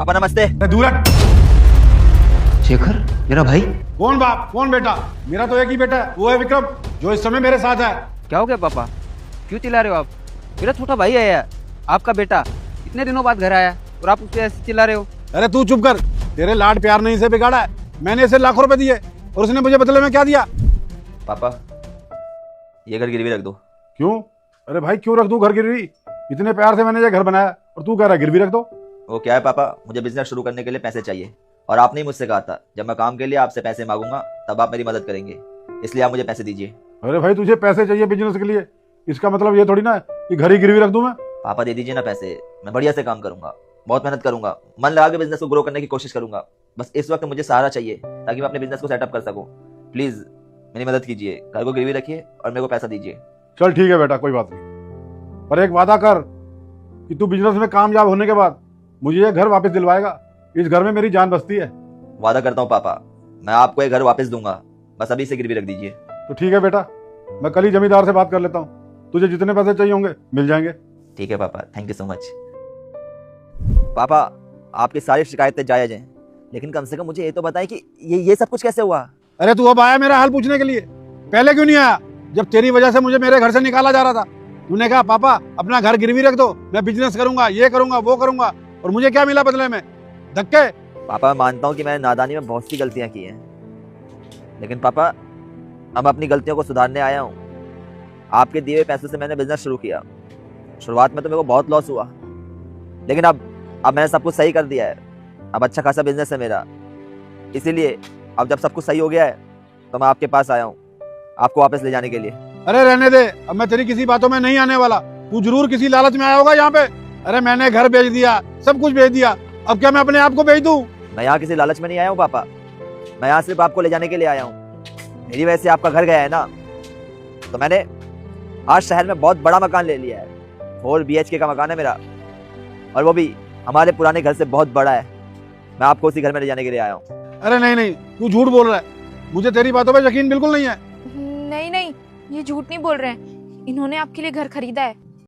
पापा नमस्ते। दूर हट। शेखर मेरा भाई। कौन बाप कौन बेटा? मेरा तो एक ही बेटा है, वो है विक्रम, जो इस समय मेरे साथ है। क्या हो गया पापा, क्यों चिल्ला रहे हो आप? मेरा छोटा भाई है यार, आपका बेटा इतने दिनों बाद घर आया और आप उससे ऐसे चिल्ला रहे हो। अरे तू चुप कर, तेरे लाड प्यार ने इसे बिगाड़ा है। मैंने इसे लाखों रुपए दिए और उसने मुझे बदले में क्या दिया? पापा ये घर गिरवी रख दो। क्यों? अरे भाई क्यों रख दूं घर गिरवी? इतने प्यार से मैंने ये घर बनाया और तू कह रहा है गिरवी रख दो? वो क्या है पापा, मुझे बिजनेस शुरू करने के लिए पैसे चाहिए और आपने ही मुझसे कहा था जब मैं काम के लिए आपसे पैसे मांगूंगा तब आप मेरी मदद करेंगे, इसलिए आप मुझे पैसे दीजिए। अरे भाई तुझे पैसे चाहिए बिजनेस के लिए, इसका मतलब ये थोड़ी ना कि घर ही गिरवी रख दूं मैं। पापा दे दीजिए ना पैसे, मैं बढ़िया से काम करूंगा, बहुत मेहनत करूंगा, मन लगा के बिजनेस को ग्रो करने की कोशिश करूंगा। बस इस वक्त मुझे सहारा चाहिए ताकि मैं अपने बिजनेस को सेटअप कर सकूं। प्लीज मेरी मदद कीजिए, घर को गिरवी रखिए और मेरे को पैसा दीजिए। चल ठीक है बेटा, कोई बात नहीं, पर एक वादा कर कि तू बिजनेस में कामयाब होने के बाद मुझे ये घर वापस दिलवाएगा। इस घर में मेरी जान बसती है। वादा करता हूँ पापा, मैं आपको ये घर वापस दूंगा, बस अभी से गिरवी रख दीजिए। तो ठीक है बेटा, मैं कल ही जमींदार से बात कर लेता हूँ, तुझे जितने पैसे चाहिए होंगे मिल जाएंगे। ठीक है पापा, थैंक यू सो मच। पापा आपकी सारी शिकायतें जायज हैं, लेकिन कम से कम मुझे ये तो बताएं कि ये सब कुछ कैसे हुआ। अरे तू अब आया मेरा हाल पूछने के लिए? पहले क्यों नहीं आया जब तेरी वजह से मुझे मेरे घर से निकाला जा रहा था? तूने कहा पापा अपना घर गिरवी रख दो, मैं बिजनेस करूंगा, ये करूंगा वो करूंगा, और मुझे क्या मिला बदले में? धक्के। पापा मैं मानता हूँ कि मैंने नादानी में बहुत सी गलतियां की हैं, लेकिन पापा अब अपनी गलतियों को सुधारने आया हूँ। आपके दिए हुए पैसों से मैंने बिजनेस शुरू किया। शुरुआत में तो मेरे को बहुत लॉस हुआ, लेकिन अब मैंने सब कुछ सही कर दिया है। अब अच्छा खासा बिजनेस है मेरा, इसीलिए अब जब सब कुछ सही हो गया है तो मैं आपके पास आया हूँ आपको वापस ले जाने के लिए। अरे रहने दे, अब मैं तेरी किसी बातों में नहीं आने वाला। तू जरूर किसी लालच में आया होगा यहाँ पे। अरे मैंने घर बेच दिया, सब कुछ बेच दिया, अब क्या मैं अपने आप को बेच दूं? मैं यहाँ किसी लालच में नहीं आया हूँ पापा, मैं यहाँ सिर्फ आपको ले जाने के लिए आया हूँ। मेरी वजह से आपका घर गया है ना, तो मैंने आज शहर में बहुत बड़ा मकान ले लिया है। 4 BHK का मकान है मेरा, और वो भी हमारे पुराने घर से बहुत बड़ा है। मैं आपको उसी घर में ले जाने के लिए आया हूँ। अरे नहीं नहीं, तू झूठ बोल रहा है, मुझे तेरी बातों पे यकीन बिल्कुल नहीं है। नहीं नहीं, ये झूठ नहीं बोल रहे हैं, इन्होंने आपके लिए घर खरीदा है।